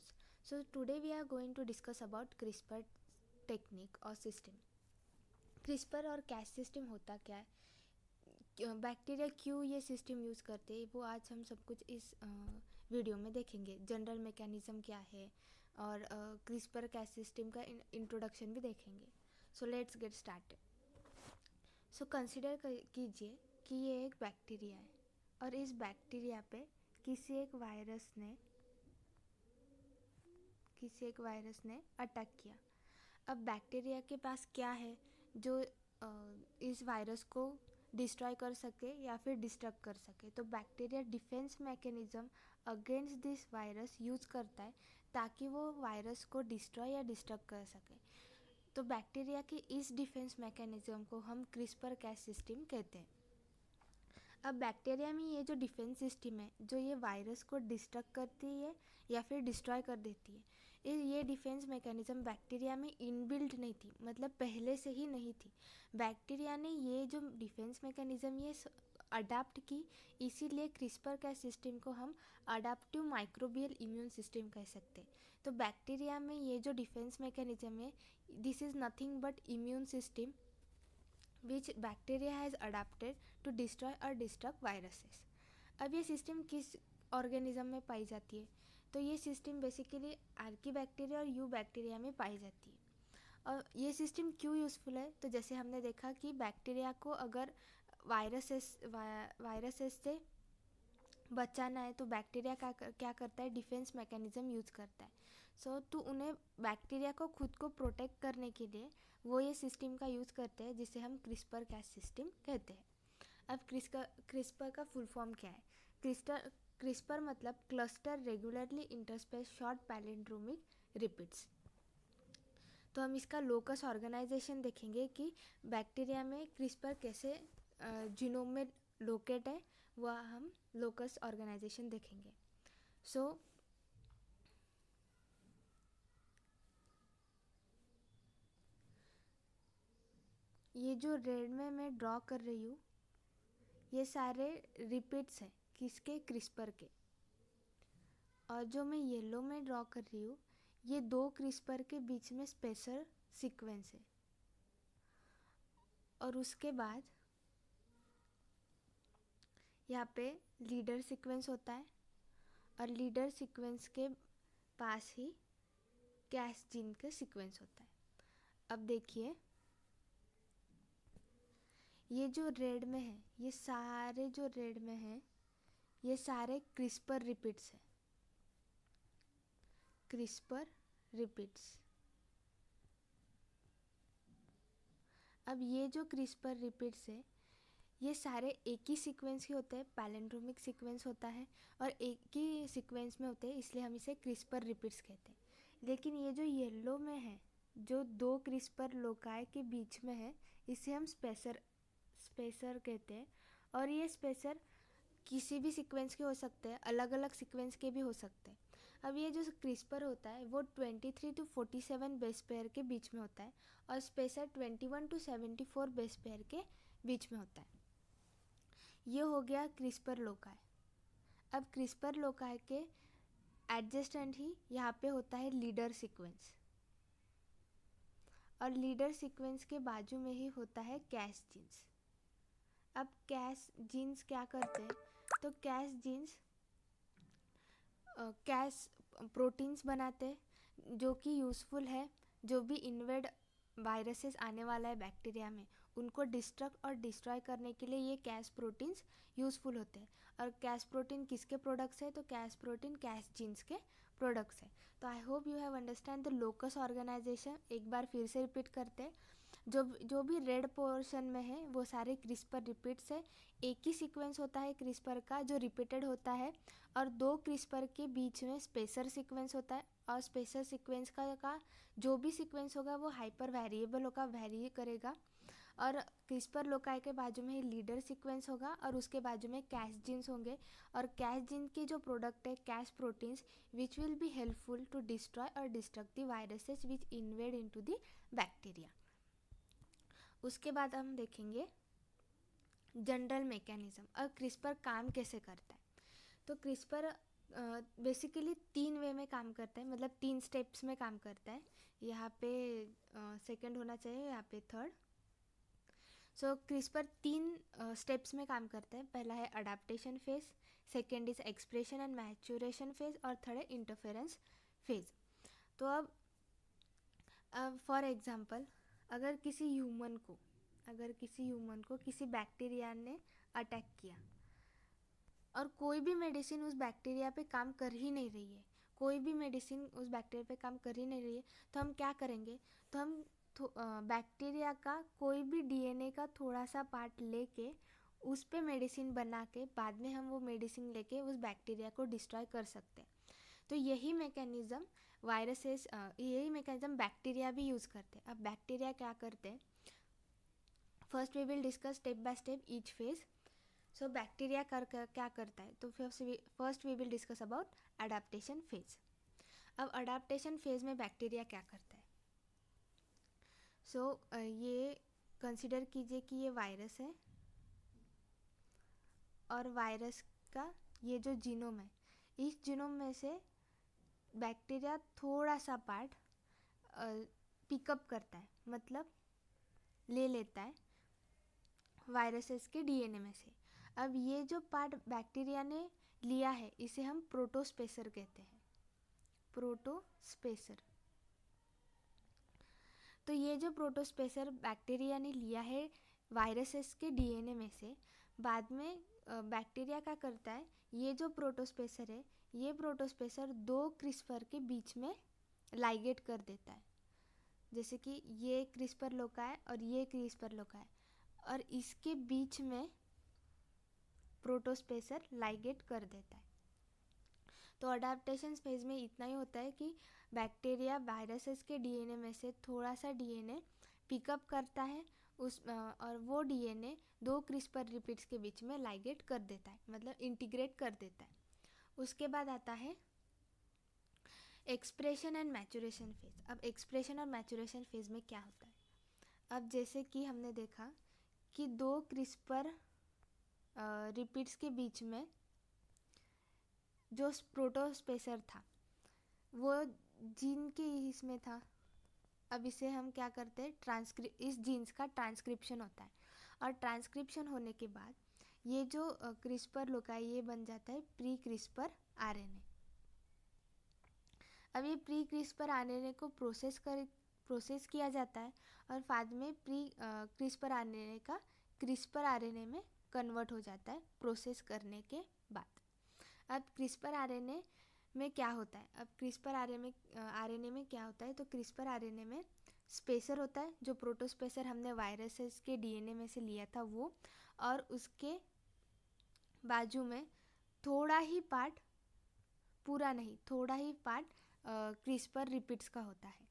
questions. So today we are going to discuss about CRISPR technique और system. CRISPR और Cas system होता क्या है, बैक्टीरिया क्यों ये सिस्टम यूज़ करते हैं, वो आज हम सब कुछ इस वीडियो में देखेंगे. जनरल मैकेनिज्म क्या है और CRISPR Cas सिस्टम का इंट्रोडक्शन भी देखेंगे. So let's get started. So consider कीजिए कि ये एक बैक्टीरिया है और इस बैक्टीरिया पे किसी एक वायरस ने अटैक किया. अब बैक्टीरिया के पास क्या है जो इस वायरस को डिस्ट्रॉय कर सके या फिर डिस्ट्रक्ट कर सके. तो bacteria defence mechanism against this virus use करता है ताकि वो वायरस को डिस्ट्रॉय या डिस्ट्रक्ट कर सके. तो बैक्टीरिया के इस डिफेंस मैकेनिज्म को हम CRISPR Cas सिस्टम कहते हैं. अब बैक्टीरिया में ये जो डिफेंस सिस्टम है जो ये वायरस को डिस्ट्रक्ट करती है या फिर डिस्ट्रॉय कर देती है, ये डिफेंस मैकेनिज्म बैक्टीरिया में इनबिल्ट नहीं थी, मतलब पहले से ही नहीं थी. बैक्टीरिया ने ये जो डिफेंस मैकेनिज्म ये अडाप्ट की, इसीलिए CRISPR Cas सिस्टम को हम अडाप्टिव माइक्रोबियल इम्यून सिस्टम कह सकते हैं. तो बैक्टीरिया में ये जो डिफेंस मैकेनिज्म है, this is nothing but immune system which bacteria has adapted to destroy और डिस्ट्रक्ट वायरसेस. अब ये सिस्टम किस ऑर्गेनिज्म में पाई जाती है, तो ये सिस्टम बेसिकली आर्कीबैक्टीरिया और यू बैक्टीरिया में पाई जाती है. और ये सिस्टम क्यों यूज़फुल है, तो जैसे हमने देखा कि बैक्टीरिया को अगर वायरसेस से बचाना है तो बैक्टीरिया क्या करता है, डिफेंस मैकेनिज्म यूज़ करता है. सो तो उन्हें बैक्टीरिया को खुद को प्रोटेक्ट करने के लिए वो ये सिस्टम का यूज़ करते हैं जिसे हम CRISPR Cas सिस्टम कहते हैं. अब CRISPR का फुल फॉर्म क्या है. CRISPR मतलब cluster regularly interspace short palindromic repeats. तो हम इसका लोकस ऑर्गेनाइजेशन देखेंगे कि बैक्टीरिया में CRISPR कैसे जीनोम में लोकेट है, वह हम लोकस ऑर्गेनाइजेशन देखेंगे. सो ये जो रेड में मैं ड्रॉ कर रही हूँ, ये सारे रिपीट्स हैं किसके, CRISPR के. और जो मैं येलो में ड्रॉ कर रही हूँ, ये दो CRISPR के बीच में स्पेसर सीक्वेंस है. और उसके बाद यहाँ पे लीडर सीक्वेंस होता है और लीडर सीक्वेंस के पास ही Cas जीन का सीक्वेंस होता है. अब देखिए ये जो रेड में है, ये सारे जो रेड में हैं, ये सारे CRISPR रिपीट्स हैं. CRISPR repeats. अब ये जो CRISPR रिपीट्स है, ये सारे एक ही सीक्वेंस के होते हैं, पैलिंड्रोमिक सीक्वेंस होता है और एक ही सीक्वेंस में होते हैं, इसलिए हम इसे CRISPR रिपीट्स कहते हैं. लेकिन ये जो येलो में है, जो दो CRISPR लोकाई के बीच में है, इसे हम स्पेसर कहते हैं. और ये स्पेसर किसी भी सीक्वेंस के हो सकते हैं, अलग अलग सीक्वेंस के भी हो सकते हैं. अब ये जो CRISPR होता है वो 23 to 47 बेस पेयर के बीच में होता है और स्पेसर 21 to 74 बेस पेयर के बीच में होता है. ये हो गया CRISPR लोकाई. अब CRISPR लोकाई के एडजेस्टेंट ही यहाँ पे होता है लीडर सीक्वेंस, और लीडर सीक्वेंस के बाजू में ही होता है Cas जीन्स. अब Cas जीन्स क्या करते हैं, तो Cas जीन्स Cas प्रोटीन्स बनाते हैं जो कि यूज़फुल है. जो भी इन्वेड वायरसेस आने वाला है बैक्टीरिया में, उनको डिस्ट्रक्ट और डिस्ट्रॉय करने के लिए ये Cas प्रोटीन्स यूज़फुल होते हैं. और Cas प्रोटीन किसके प्रोडक्ट्स है, तो Cas प्रोटीन Cas जीन्स के प्रोडक्ट्स है. तो I hope you have understand the locus organisation. एक बार फिर से रिपीट करते हैं. जो भी रेड पोर्शन में है वो सारे CRISPR रिपीट्स है. एक ही सीक्वेंस होता है CRISPR का जो रिपीटेड होता है, और दो CRISPR के बीच में स्पेसर सीक्वेंस होता है. और स्पेसर सीक्वेंस का जो भी सीक्वेंस होगा वो हाइपर वेरिएबल होगा, वेरी करेगा. और CRISPR लोकाई के बाजू में ही लीडर सीक्वेंस होगा और उसके बाजू में Cas जीन्स होंगे. और Cas जीन की जो प्रोडक्ट है Cas proteins which will be helpful to destroy और destruct the viruses which invade into the bacteria. उसके बाद हम देखेंगे जनरल मैकेनिज्म और CRISPR काम कैसे करता है. तो CRISPR बेसिकली 3 वे में काम करता है, मतलब 3 स्टेप्स में काम करता है। यहाँ पे सेकंड होना चाहिए, यहाँ पे थर्ड। सो क्रिस्पर 3 स्टेप्स में काम करता है। पहला है adaptation phase, second is expression and maturation phase, और थर्ड है इंटरफेरेंस फेज। तो अब फॉर एग्जांपल, अगर किसी ह्यूमन को किसी बैक्टीरिया ने अटैक किया और कोई भी मेडिसिन उस बैक्टीरिया पे काम कर ही नहीं रही है, तो हम क्या करेंगे? तो हम बैक्टीरिया का कोई भी डीएनए का थोड़ा सा पार्ट लेके उस पे मेडिसिन बना के बाद में हम वो मेडिसिन लेके उस बैक्टीरिया को डिस्ट्रॉय कर सकते हैं। तो यही मैकेनिज़्म बैक्टीरिया भी यूज़ करते हैं। अब बैक्टीरिया क्या करते हैं? First we will discuss step by step each phase. So bacteria क्या करता है? तो first we will discuss about adaptation phase. अब अडाप्टेशन फेज में बैक्टीरिया क्या करता है? ये कंसिडर कीजिए कि ये वायरस है, और वायरस का ये जो जीनोम है, इस जीनोम में से बैक्टीरिया थोड़ा सा पार्ट पिकअप करता है, मतलब ले लेता है वायरसेस के डीएनए में से। अब ये जो पार्ट बैक्टीरिया ने लिया है, इसे हम प्रोटोस्पेसर कहते हैं, प्रोटोस्पेसर। तो ये जो प्रोटोस्पेसर बैक्टीरिया ने लिया है वायरसेस के डीएनए में से, बाद में बैक्टीरिया क्या करता है? ये जो प्रोटोस्पेसर है, ये प्रोटोस्पेसर 2 क्रिस्पर के बीच में लाइगेट कर देता है। जैसे कि ये क्रिस्पर लोका है और ये क्रिस्पर लोका है, और इसके बीच में प्रोटोस्पेसर लाइगेट कर देता है। तो अडाप्टेशन फेज में इतना ही होता है कि बैक्टीरिया वायरसेस के डीएनए में से थोड़ा सा डीएनए पिकअप करता है और वो डीएनए 2 क्रिस्पर रिपीट्स के बीच में लाइगेट कर देता है, मतलब इंटीग्रेट कर देता है। उसके बाद आता है एक्सप्रेशन एंड मैच्योरेशन फेज। अब एक्सप्रेशन और मैच्योरेशन फेज में क्या होता है? अब जैसे कि हमने देखा कि 2 क्रिस्पर रिपीट्स के बीच में जो प्रोटोस्पेसर था वो जीन के इसमें था। अब इसे हम क्या करते हैं? इस जीन्स का ट्रांसक्रिप्शन होता है, और ट्रांसक्रिप्शन होने के बाद ये जो क्रिस्पर लोका है, ये बन जाता है प्री क्रिस्पर आरएनए। अब ये प्री क्रिस्पर आरएनए को प्रोसेस किया जाता है, और बाद में प्री क्रिस्पर आरएनए का क्रिस्पर आरएनए में कन्वर्ट हो जाता है प्रोसेस करने के बाद। अब क्रिस्पर आरएनए में क्या होता है? अब क्रिस्पर आरएनए में क्या होता है? तो क्रिस्पर आरएनए में स्पेसर होता है, जो प्रोटोस्पेसर हमने वायरसेस के डीएनए में से लिया था वो, और उसके बाजू में थोड़ा ही पार्ट, पूरा नहीं, थोड़ा ही पार्ट क्रिस्पर रिपीट्स का होता है।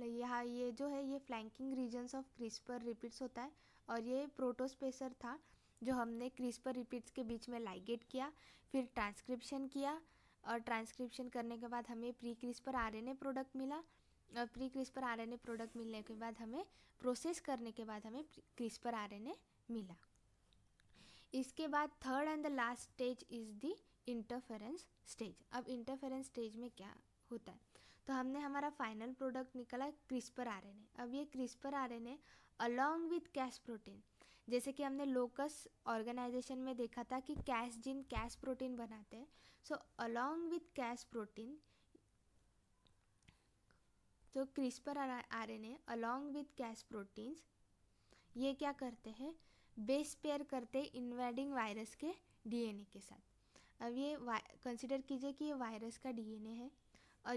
यहाँ ये जो है ये flanking regions of CRISPR repeats होता है, और ये प्रोटोस्पेसर था जो हमने क्रिस्पर रिपीट्स के बीच में लाइगेट किया, फिर ट्रांसक्रिप्शन किया, और ट्रांसक्रिप्शन करने के बाद हमें प्री क्रिस्पर आरएनए प्रोडक्ट मिला, और प्री क्रिस्पर आरएनए प्रोडक्ट मिलने के बाद हमें प्रोसेस करने के बाद हमें क्रिस्पर आरएनए मिला। इसके बाद third and the last stage is the interference stage. अब इंटरफेरेंस स्टेज में क्या होता है? तो हमने हमारा फाइनल प्रोडक्ट निकला क्रिस्पर आरएनए। अब ये CRISPR RNA along with Cas protein, जैसे कि हमने लोकस ऑर्गेनाइजेशन में देखा था कि कैस जीन कैस प्रोटीन बनाते हैं। So along with Cas protein, तो CRISPR RNA along with Cas proteins ये क्या करते हैं? बेस पेयर करते हैं इन्वेडिंग वायरस के डीएनए के साथ। अब ये कंसिडर कीजिए कि ये वायरस का डीएनए है, और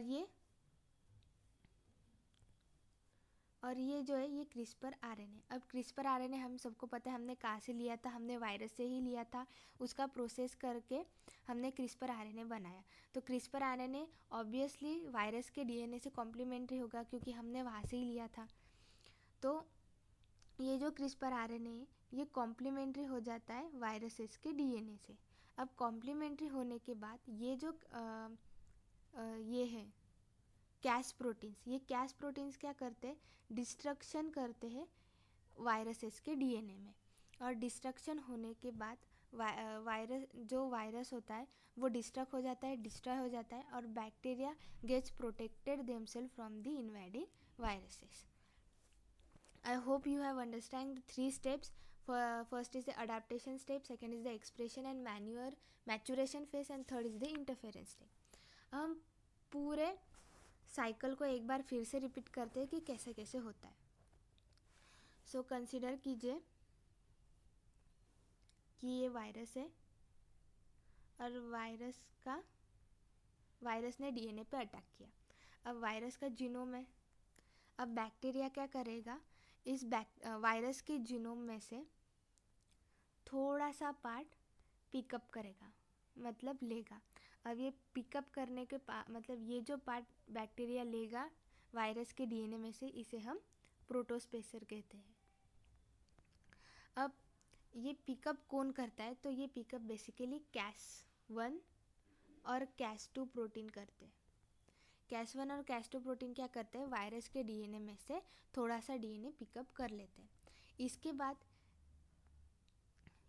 ये जो है ये क्रिस्पर आरएनए। अब क्रिस्पर आरएनए हम सबको पता है हमने कहाँ से लिया था, हमने वायरस से ही लिया था, उसका प्रोसेस करके हमने क्रिस्पर आरएनए बनाया। तो क्रिस्पर आरएनए ऑब्वियसली वायरस के डीएनए से कॉम्प्लीमेंट्री होगा, क्योंकि हमने वहाँ से ही लिया था। तो ये जो क्रिस्पर आरएनए ये कॉम्प्लीमेंट्री हो जाता है वायरसेस के डीएनए से। अब कॉम्प्लीमेंट्री होने के बाद ये जो ये है कैस प्रोटीन्स, ये कैस प्रोटीन्स क्या करते हैं? डिस्ट्रक्शन करते हैं वायरसेस के डीएनए में, और डिस्ट्रक्शन होने के बाद वायरस होता है वो डिस्ट्रक्ट हो जाता है, डिस्ट्रॉय हो जाता है, और bacteria gets protected themselves from the invading viruses. I hope you have understand the 3 steps. First is the adaptation step, second is the expression and maturation phase, and third is the interference step. हम पूरे cycle को एक बार फिर से repeat करते हैं कि कैसे कैसे होता है. सो कंसिडर कीजिए कि ये वायरस है और वायरस ने डीएनए पे अटैक किया. अब वायरस का जीनोम है. अब बैक्टीरिया क्या करेगा, इस वायरस के जीनोम में से थोड़ा सा पार्ट पिकअप करेगा, मतलब लेगा. अब ये पिकअप करने के मतलब ये जो पार्ट बैक्टीरिया लेगा वायरस के डीएनए में से, इसे हम प्रोटोस्पेसर कहते हैं. अब ये पिकअप कौन करता है, तो ये पिकअप बेसिकली Cas1 और Cas2 प्रोटीन करते हैं. Cas1 और Cas2 प्रोटीन क्या करते हैं, वायरस के डीएनए में से थोड़ा सा डीएनए पिकअप कर लेते हैं. इसके बाद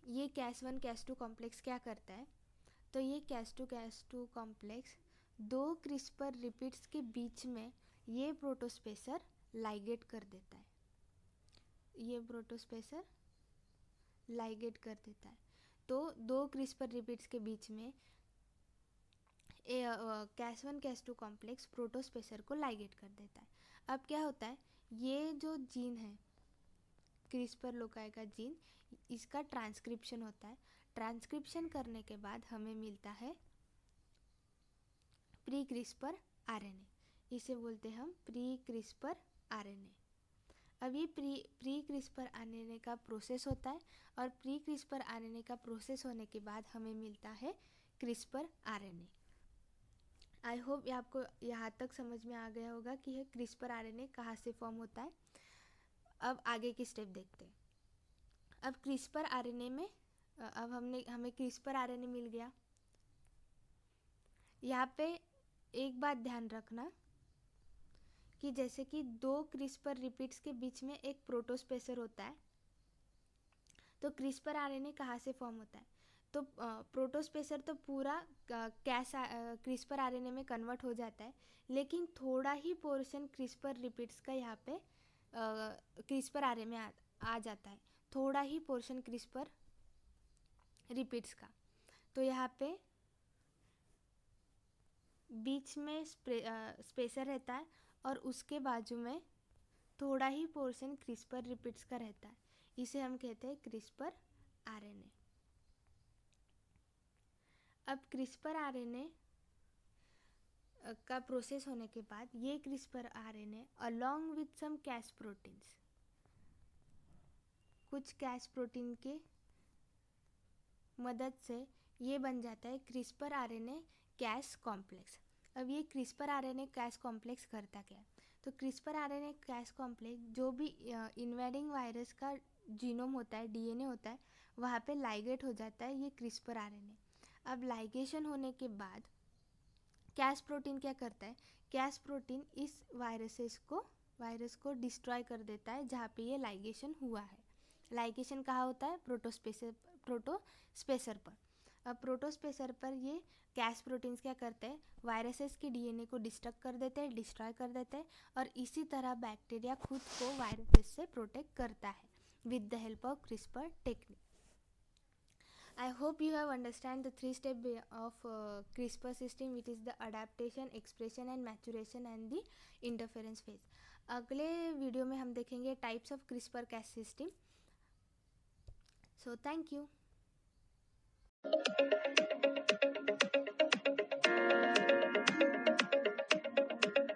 ये Cas1 Cas2 कॉम्प्लेक्स क्या करता है, तो ये Cas2 कॉम्प्लेक्स 2 क्रिस्पर रिपीट्स के बीच में ये प्रोटोस्पेसर लाइगेट कर देता है. ये प्रोटोस्पेसर लाइगेट कर देता है. तो 2 क्रिस्पर रिपीट्स के बीच में Cas1 Cas2 कॉम्प्लेक्स प्रोटोस्पेसर को लाइगेट कर देता है. अब क्या होता है, ये जो जीन है क्रिस्पर लोकाई का जीन, इसका ट्रांसक्रिप्शन होता है. ट्रांसक्रिप्शन करने के बाद हमें मिलता है प्री क्रिस्पर आरएनए. इसे बोलते हैं हम प्री क्रिस्पर आरएनए. अब ये प्री क्रिस्पर आरएनए का प्रोसेस होता है, और प्री क्रिस्पर आरएनए का प्रोसेस होने के बाद हमें मिलता है क्रिस्पर आरएनए. आई होप ये आपको यहाँ तक समझ में आ गया होगा कि यह क्रिस्पर आरएनए कहाँ से फॉर्म होता है. अब आगे की स्टेप देखते हैं. अब क्रिस्पर आरएनए में अब हमें क्रिस्पर आरएनए मिल गया. यहाँ पे एक बात ध्यान रखना कि जैसे कि 2 क्रिस्पर रिपीट्स के बीच में एक प्रोटोस्पेसर होता है, तो क्रिस्पर आरएनए कहाँ से फॉर्म होता है, तो प्रोटोस्पेसर तो पूरा क्रिस्पर आरएनए में कन्वर्ट हो जाता है, लेकिन थोड़ा ही पोर्शन क्रिस्पर रिपीट्स का यहाँ पे क्रिस्पर आरएनए में आ जाता है. थोड़ा ही पोर्शन क्रिस्पर रिपीट्स का. तो यहाँ पे बीच में स्पेसर रहता है और उसके बाजू में थोड़ा ही पोर्शन क्रिस्पर रिपीट्स का रहता है. इसे हम कहते हैं क्रिस्पर आरएनए. अब क्रिस्पर आरएनए का प्रोसेस होने के बाद ये CRISPR RNA along with some Cas proteins, कुछ Cas प्रोटीन के मदद से ये बन जाता है क्रिस्पर आरएनए Cas कॉम्प्लेक्स. अब ये क्रिस्पर आरएनए Cas कॉम्प्लेक्स करता क्या है, तो क्रिस्पर आरएनए Cas कॉम्प्लेक्स जो भी इन्वेडिंग वायरस का जीनोम होता है, डीएनए होता है, वहाँ पे लाइगेट हो जाता है ये क्रिस्पर आरएनए. अब लाइगेशन होने के बाद Cas प्रोटीन क्या करता है, Cas प्रोटीन इस वायरस को डिस्ट्रॉय कर देता है जहाँ पे ये लाइगेशन हुआ है. लाइगेशन कहाँ होता है, प्रोटोस्पेसर पर. अब प्रोटोस्पेसर पर ये Cas प्रोटीन्स क्या करते हैं, वायरसेस के डीएनए को डिस्ट्रक्ट कर देते हैं, डिस्ट्रॉय कर देते हैं, और इसी तरह बैक्टीरिया खुद को वायरसेस से प्रोटेक्ट करता है with the help of CRISPR technique. I hope you have understand the 3 step of CRISPR system, which is the adaptation, expression and maturation and the interference phase. अगले वीडियो में हम देखेंगे types of CRISPR-Cas system. So thank you.